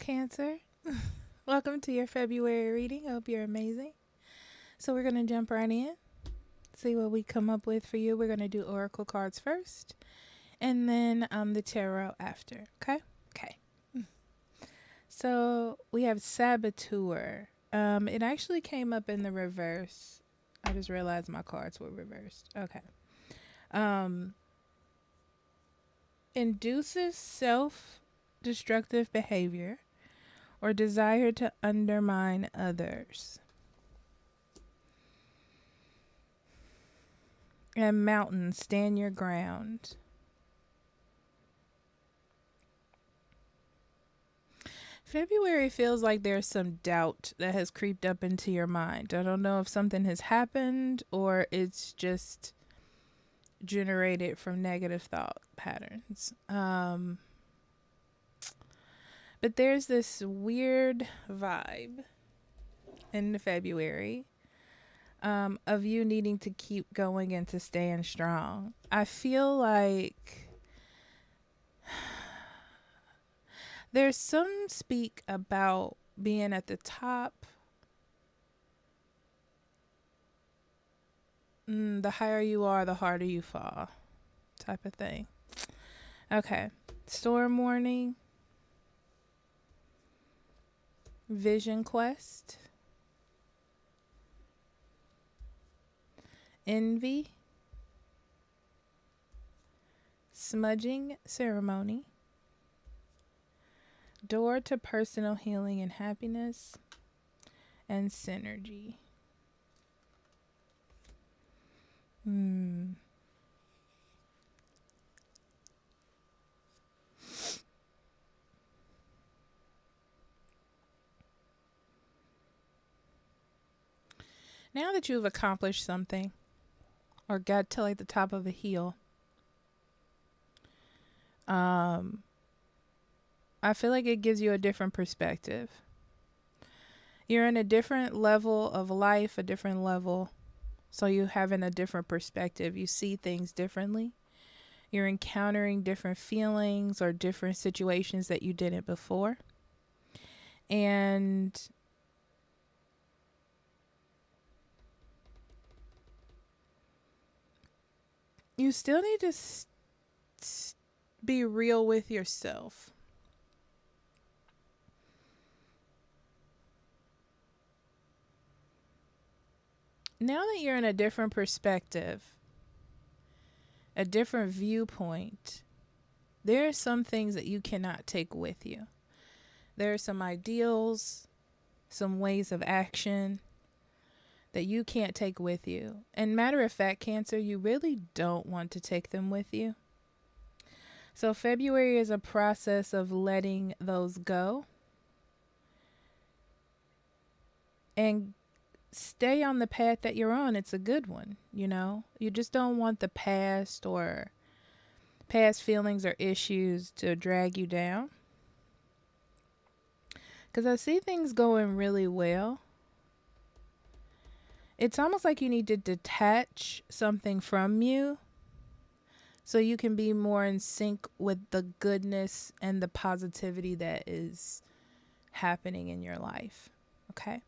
Cancer. Welcome to your February reading. I hope you're amazing. So, we're going to jump right in, see what we come up with for you. We're going to do oracle cards first and then the tarot after. Okay? Okay. So, we have Saboteur. It actually came up in the reverse. I just realized my cards were reversed. Okay. Induces self destructive behavior or desire to undermine others. And mountain, stand your ground. February feels like there's some doubt that has creeped up into your mind. I don't know if something has happened or it's just generated from negative thought patterns. But there's this weird vibe in February of you needing to keep going and to stand strong. I feel like there's some speak about being at the top. The higher you are, the harder you fall, type of thing. Okay. Storm warning. Vision quest. Envy. Smudging ceremony. Door to personal healing and happiness. And synergy. Now that you've accomplished something or got to like the top of a hill, I feel like it gives you a different perspective. You're in a different level of life, a different level. So you having a different perspective. You see things differently. You're encountering different feelings or different situations that you didn't before. And you still need to be real with yourself. Now that you're in a different perspective, a different viewpoint, there are some things that you cannot take with you. There are some ideals, some ways of action that you can't take with you. And matter of fact, Cancer, you really don't want to take them with you. So February is a process of letting those go and stay on the path that you're on. It's a good one, you know. You just don't want the past or past feelings or issues to drag you down. Because I see things going really well. It's almost like you need to detach something from you so you can be more in sync with the goodness and the positivity that is happening in your life. Okay?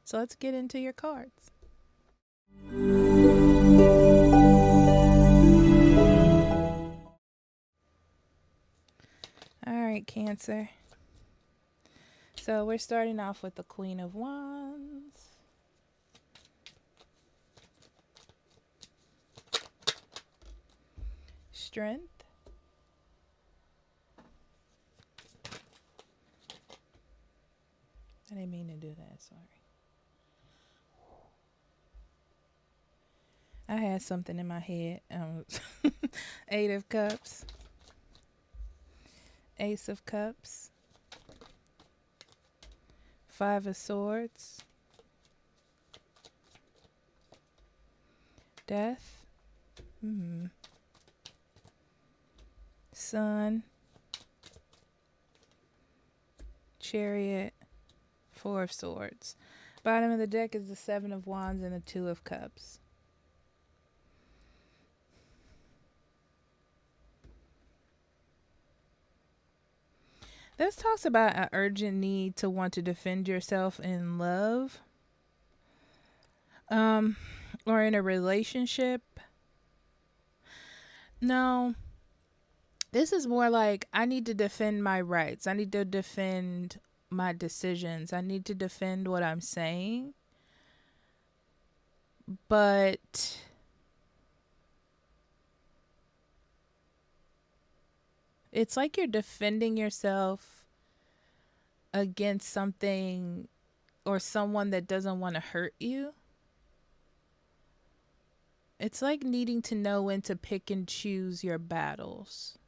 So let's get into your cards. All right, Cancer. So we're starting off with the Queen of Wands. Strength. I didn't mean to do that, sorry. I had something in my head. 8 of Cups. Ace of Cups. 5 of Swords. Death. Sun. Chariot. 4 of Swords. Bottom of the deck is the 7 of Wands and the 2 of Cups. This talks about an urgent need to want to defend yourself in love, um, or in a relationship. No, this is more like I need to defend my rights. I need to defend my decisions. I need to defend what I'm saying. But it's like you're defending yourself against something or someone that doesn't want to hurt you. It's like needing to know when to pick and choose your battles.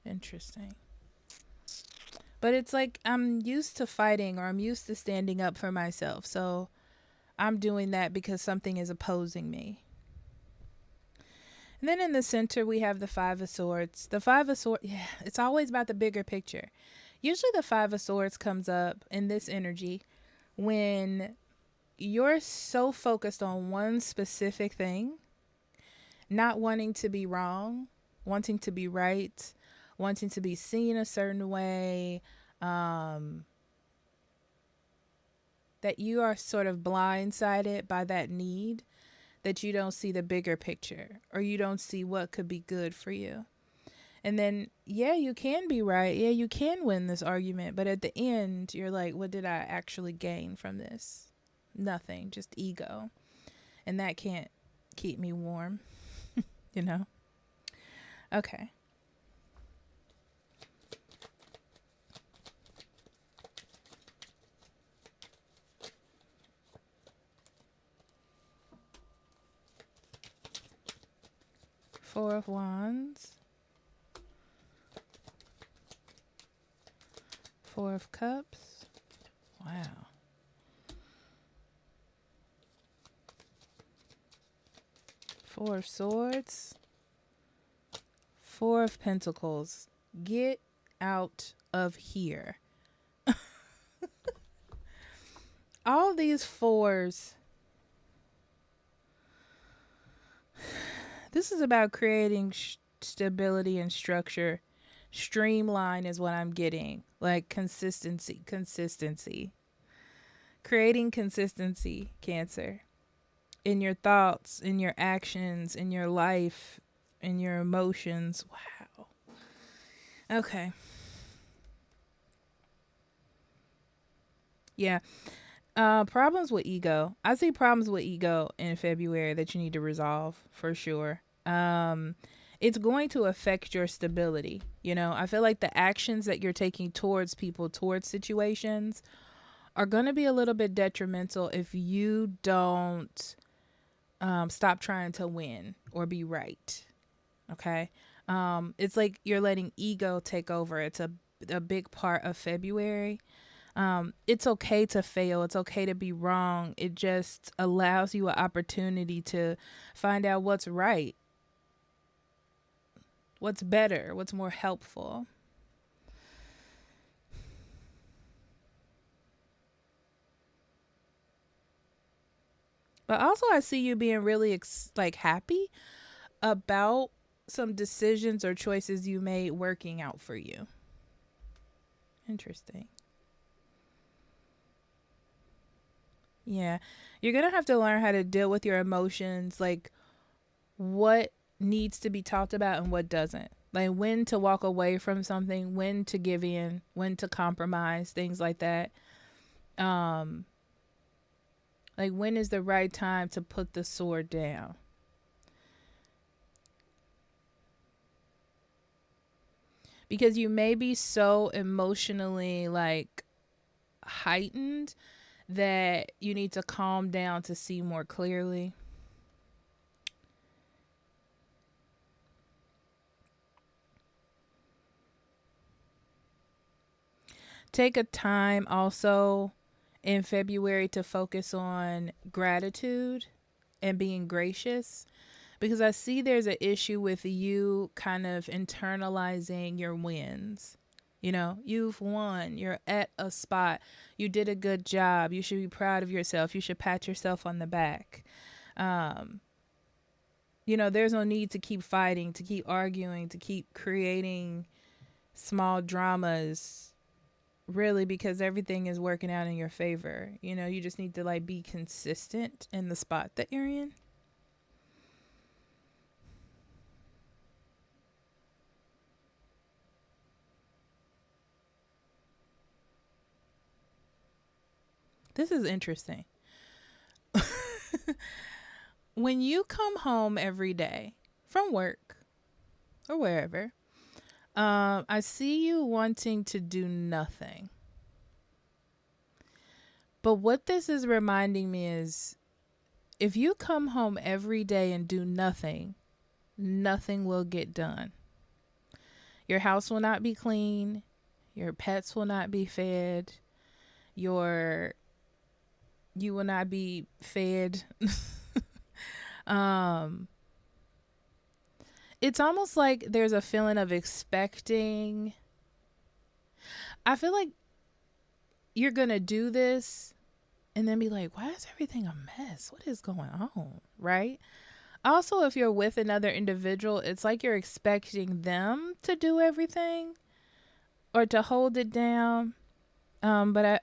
Interesting. But it's like I'm used to fighting or I'm used to standing up for myself. So I'm doing that because something is opposing me. And then in the center, we have the Five of Swords. The Five of Swords, yeah, it's always about the bigger picture. Usually the Five of Swords comes up in this energy when you're so focused on one specific thing, not wanting to be wrong, wanting to be right, wanting to be seen a certain way, that you are sort of blindsided by that need, that you don't see the bigger picture or you don't see what could be good for you. And then, yeah, you can be right. Yeah, you can win this argument. But at the end, you're like, what did I actually gain from this? Nothing, just ego. And that can't keep me warm, you know? Okay. Four of Wands. Four of Cups. Wow. Four of Swords. Four of Pentacles. Get out of here. All these fours. This is about creating stability and structure. Streamline is what I'm getting. Like consistency. Creating consistency, Cancer. In your thoughts, in your actions, in your life, in your emotions. Wow. Okay. Yeah. Problems with ego. I see problems with ego in February that you need to resolve for sure. It's going to affect your stability. You know, I feel like the actions that you're taking towards people, towards situations, are going to be a little bit detrimental if you don't stop trying to win or be right. Okay. It's like you're letting ego take over. It's a big part of February. It's okay to fail. It's okay to be wrong. It just allows you an opportunity to find out what's right, what's better, what's more helpful. But also I see you being really happy about some decisions or choices you made working out for you. Interesting. Yeah. You're going to have to learn how to deal with your emotions, like what needs to be talked about and what doesn't. Like when to walk away from something, when to give in, when to compromise, things like that. Um like when is the right time to put the sword down? Because you may be so emotionally like heightened that you need to calm down to see more clearly. Take a time also in February to focus on gratitude and being gracious, because I see there's an issue with you kind of internalizing your wins. You know, you've won. You're at a spot. You did a good job. You should be proud of yourself. You should pat yourself on the back. Um, you know, there's no need to keep fighting, to keep arguing, to keep creating small dramas, really, because everything is working out in your favor. You just need to like be consistent in the spot that you're in. This is interesting. When you come home every day from work or wherever, I see you wanting to do nothing. But what this is reminding me is, if you come home every day and do nothing, nothing will get done. Your house will not be clean. Your pets will not be fed. You will not be fed. um, it's almost like there's a feeling of expecting. I feel like you're going to do this and then be like, why is everything a mess? What is going on? Right? Also, if you're with another individual, it's like you're expecting them to do everything or to hold it down. But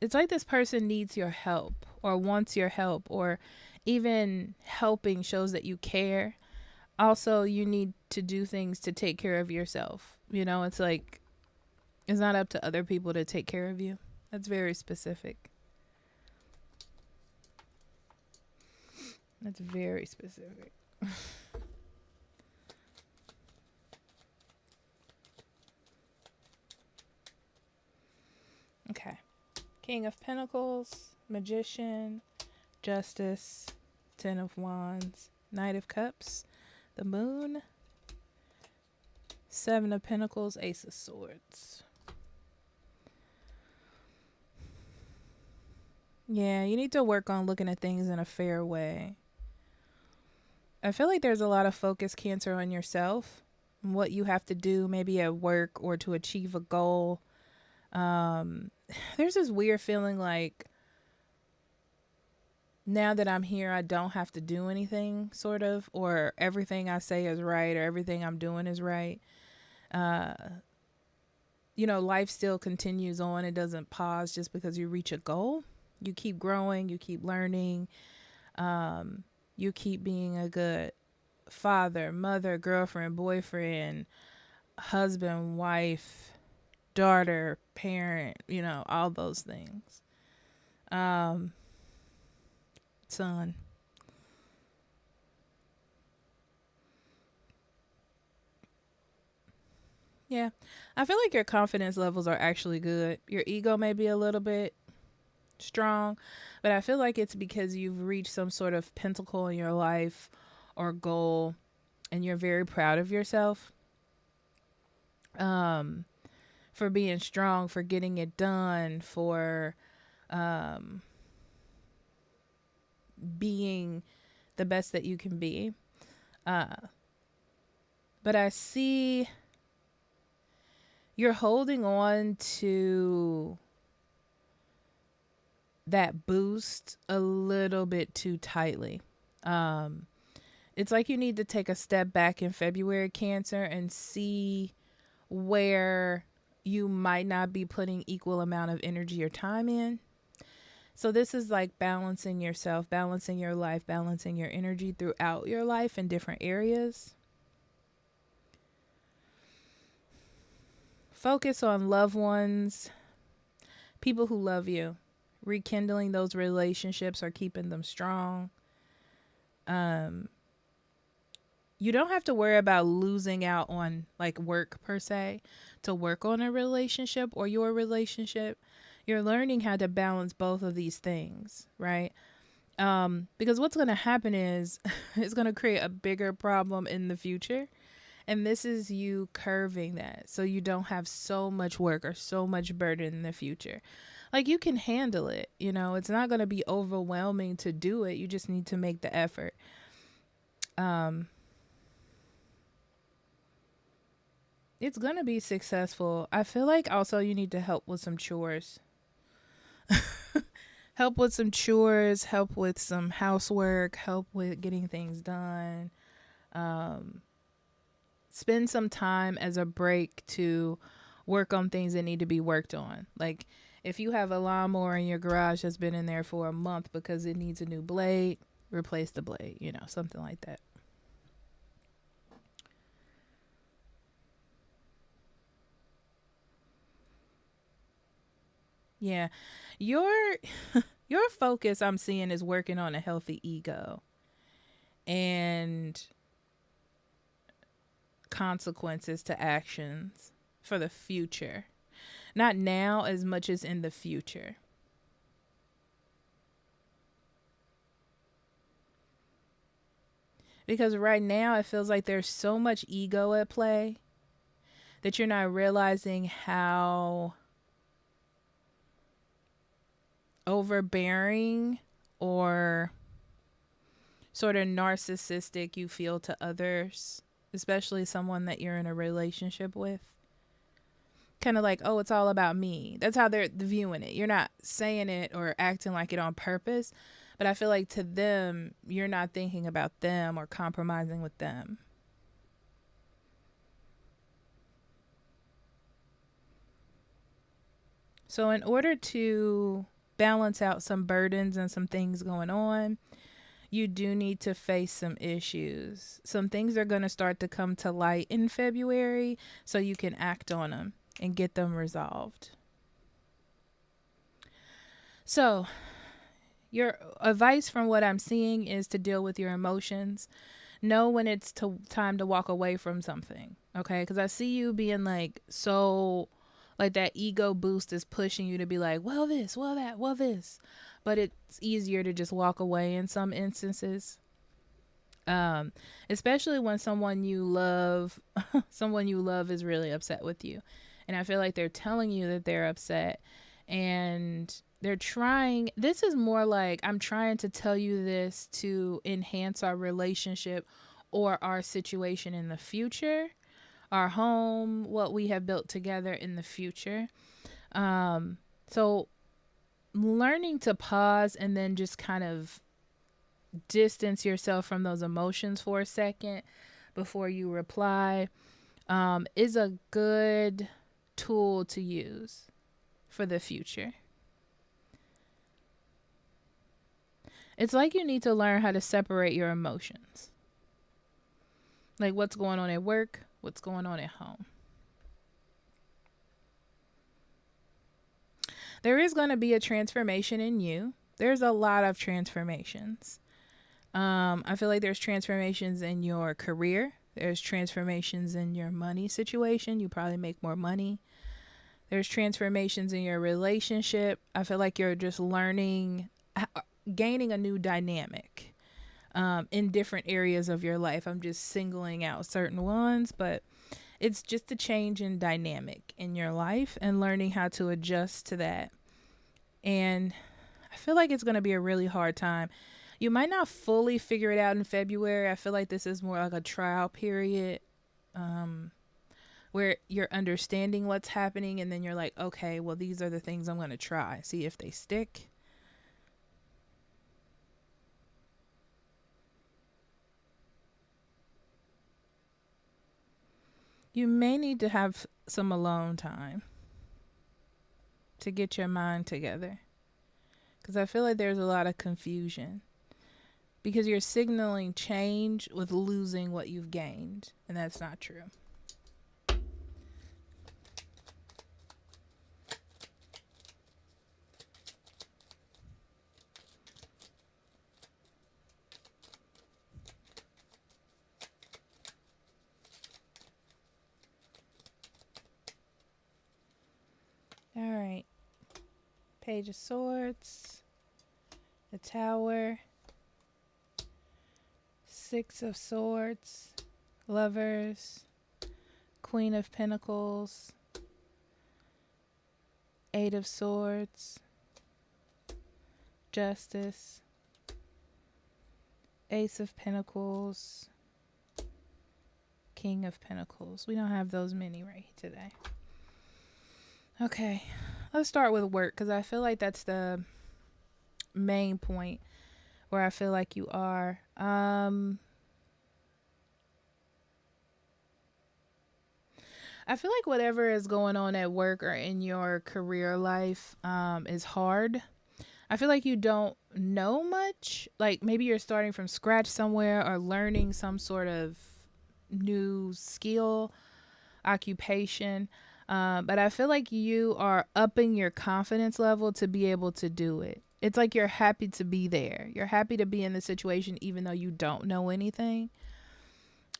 it's like this person needs your help or wants your help, or even helping shows that you care. Also, you need to do things to take care of yourself. It's like it's not up to other people to take care of you. That's very specific. That's very specific. Okay. King of Pentacles, Magician, Justice, Ten of Wands, Knight of Cups, the Moon, Seven of Pentacles, Ace of Swords. Yeah, you need to work on looking at things in a fair way. I feel like there's a lot of focus, Cancer, on yourself, what you have to do maybe at work or to achieve a goal. There's this weird feeling like, now that I'm here, I don't have to do anything, sort of, or everything I say is right, or everything I'm doing is right. Life still continues on. It doesn't pause just because you reach a goal. You keep growing, you keep learning, you keep being a good father, mother, girlfriend, boyfriend, husband, wife, daughter, parent, all those things. Son. Yeah. I feel like your confidence levels are actually good. Your ego may be a little bit strong, but I feel like it's because you've reached some sort of pinnacle in your life or goal, and you're very proud of yourself for being strong, for getting it done, for being the best that you can be. But I see you're holding on to that boost a little bit too tightly. It's like you need to take a step back in February, Cancer, and see where you might not be putting equal amount of energy or time in. So this is like balancing yourself, balancing your life, balancing your energy throughout your life in different areas. Focus on loved ones, people who love you, rekindling those relationships or keeping them strong. You don't have to worry about losing out on like work per se to work on a relationship or your relationship. You're learning how to balance both of these things, right? Because what's going to happen is it's going to create a bigger problem in the future. And this is you curving that so you don't have so much work or so much burden in the future. Like, you can handle it, it's not going to be overwhelming to do it. You just need to make the effort. It's going to be successful. I feel like also you need to help with some chores. Help with some chores, help with some housework, help with getting things done. spend some time as a break to work on things that need to be worked on. Like if you have a lawnmower in your garage that's been in there for a month because it needs a new blade, replace the blade, something like that. Yeah. Your your focus I'm seeing is working on a healthy ego and consequences to actions for the future. Not now as much as in the future. Because right now it feels like there's so much ego at play that you're not realizing how overbearing or sort of narcissistic you feel to others, especially someone that you're in a relationship with. Kind of like, oh, it's all about me. That's how they're viewing it. You're not saying it or acting like it on purpose, but I feel like to them, you're not thinking about them or compromising with them. So, in order to balance out some burdens and some things going on, you do need to face some issues. Some things are going to start to come to light in February so you can act on them and get them resolved. So, your advice from what I'm seeing is to deal with your emotions. Know when it's time to walk away from something, okay? Because I see you being like so, like that ego boost is pushing you to be like, well, this, well, that, well, this. But it's easier to just walk away in some instances. Especially when someone you love, someone you love is really upset with you. And I feel like they're telling you that they're upset and they're trying. This is more like I'm trying to tell you this to enhance our relationship or our situation in the future, our home, what we have built together in the future. So learning to pause and then just kind of distance yourself from those emotions for a second before you reply is a good tool to use for the future. It's like you need to learn how to separate your emotions. Like what's going on at work, what's going on at home. There is going to be a transformation in you. There's a lot of transformations. I feel like there's transformations in your career. There's transformations in your money situation. You probably make more money. There's transformations in your relationship. I feel like you're just learning, gaining a new dynamic in different areas of your life. I'm just singling out certain ones, but it's just a change in dynamic in your life and learning how to adjust to that. And I feel like it's going to be a really hard time. You might not fully figure it out in February. I feel like this is more like a trial period where you're understanding what's happening and then you're like, okay, well, these are the things I'm going to try. See if they stick. You may need to have some alone time to get your mind together because I feel like there's a lot of confusion. Because you're signaling change with losing what you've gained. And that's not true. All right. Page of Swords. The Tower. Six of Swords. Lovers. Queen of Pentacles. Eight of Swords. Justice. Ace of Pentacles. King of Pentacles. We don't have those many right today. Okay, let's start with work because I feel like that's the main point where I feel like you are. I feel like whatever is going on at work or in your career life is hard. I feel like you don't know much. Like maybe you're starting from scratch somewhere or learning some sort of new skill, occupation. But I feel like you are upping your confidence level to be able to do it. It's like you're happy to be there. You're happy to be in the situation even though you don't know anything.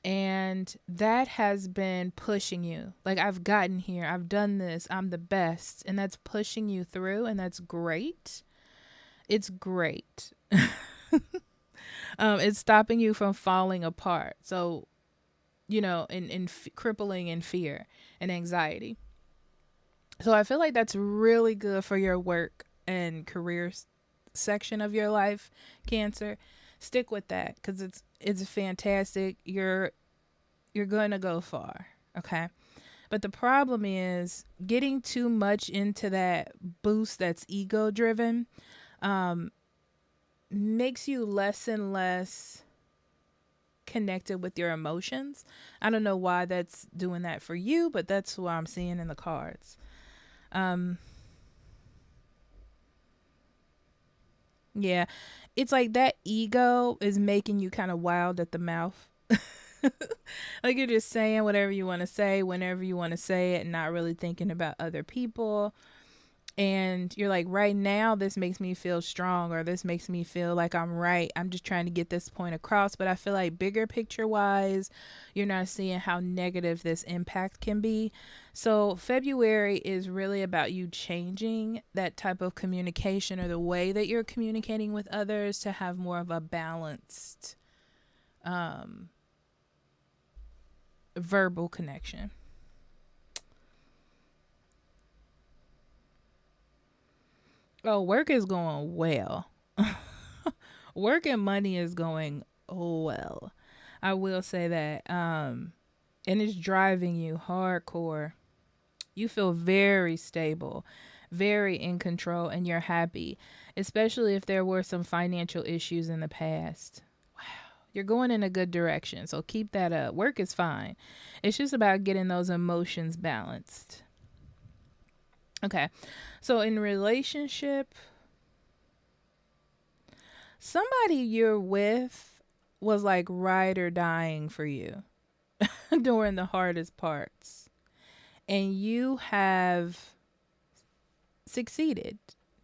And that has been pushing you. Like, I've gotten here, I've done this, I'm the best. And that's pushing you through, and that's great. It's great. It's stopping you from falling apart. So, crippling in fear and anxiety. So I feel like that's really good for your work and career section of your life, Cancer. Stick with that because it's fantastic. You're going to go far, okay? But the problem is getting too much into that boost that's ego driven makes you less and less connected with your emotions. I don't know why that's doing that for you, but that's what I'm seeing in the cards. Yeah, it's like that ego is making you kind of wild at the mouth. Like you're just saying whatever you want to say whenever you want to say it and not really thinking about other people. And you're like, right now, this makes me feel strong or this makes me feel like I'm right. I'm just trying to get this point across. But I feel like bigger picture wise, you're not seeing how negative this impact can be. So February is really about you changing that type of communication or the way that you're communicating with others to have more of a balanced verbal connection. Oh, work is going well. Work and money is going well. I will say that. And it's driving you hardcore. You feel very stable, very in control, and you're happy, especially if there were some financial issues in the past. You're going in a good direction, so keep that up. Work is fine. It's just about getting those emotions balanced. Okay. So in relationship, somebody you're with was like ride or dying for you during the hardest parts. And you have succeeded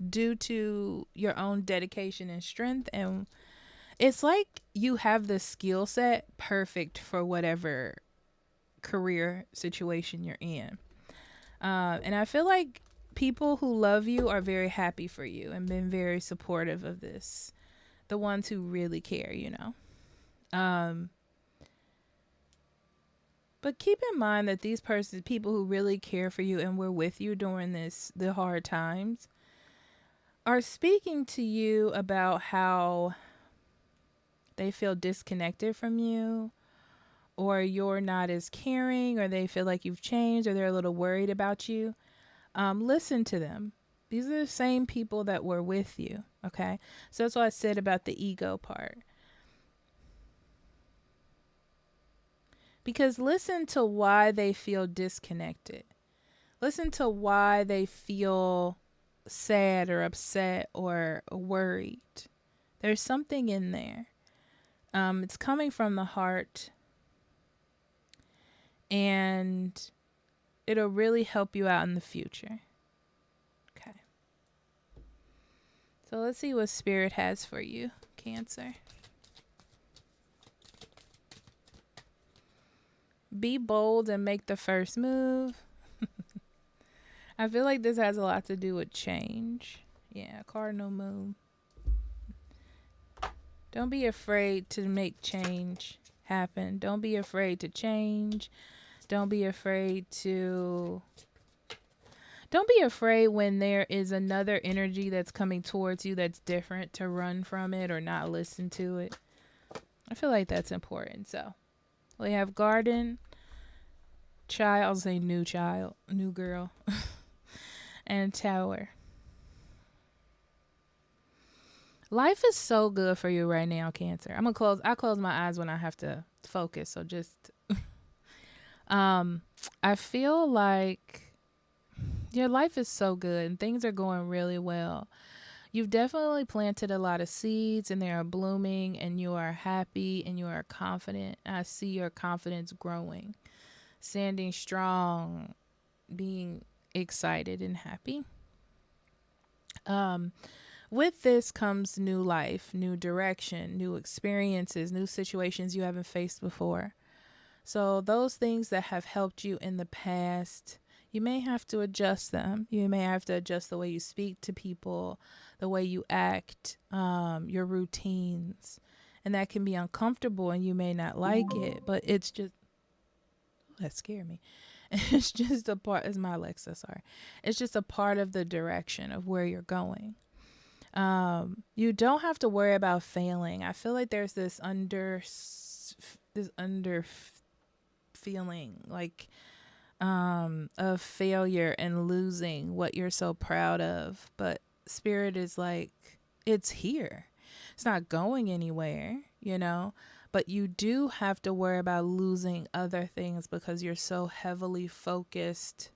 due to your own dedication and strength. And it's like you have the skill set perfect for whatever career situation you're in. And I feel like people who love you are very happy for you and been very supportive of this. The ones who really care, you know. But keep in mind that these people who really care for you and were with you during the hard times, are speaking to you about how they feel disconnected from you, or you're not as caring, or they feel like you've changed, or they're a little worried about you. Listen to them. These are the same people that were with you, okay? So that's what I said about the ego part. Because listen to why they feel disconnected. Listen to why they feel sad or upset or worried. There's something in there. It's coming from the heart, and it'll really help you out in the future. Okay. So let's see what Spirit has for you, Cancer. Be bold and make the first move. I feel like this has a lot to do with change. Yeah, cardinal moon. Don't be afraid to make change happen. Don't be afraid to change. Don't be afraid to... Don't be afraid when there is another energy that's coming towards you that's different, to run from it or not listen to it. I feel like that's important. So we have garden, child, I'll say new child, new girl, and tower. Life is so good for you right now, Cancer. I close my eyes when I have to focus. So just I feel like your life is so good and things are going really well. You've definitely planted a lot of seeds and they are blooming and you are happy and you are confident. I see your confidence growing, standing strong, being excited and happy. Um, with this comes new life, new direction, new experiences, new situations you haven't faced before. So those things that have helped you in the past, you may have to adjust them. You may have to adjust the way you speak to people, the way you act, your routines. And that can be uncomfortable and you may not like it, but it's just, that scared me. It's just a part, it's my Alexa, sorry. It's just a part of the direction of where you're going. You don't have to worry about failing. I feel like there's this under feeling like of failure and losing what you're so proud of, but spirit is like, it's here, it's not going anywhere, but you do have to worry about losing other things because you're so heavily focused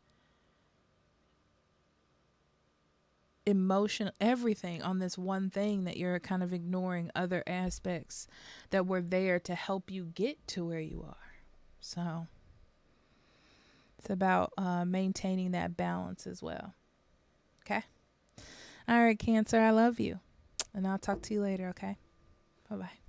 emotion everything on this one thing that you're kind of ignoring other aspects that were there to help you get to where you are. So it's about maintaining that balance as well. Okay. All right, Cancer, I love you. And I'll talk to you later, okay? Bye-bye.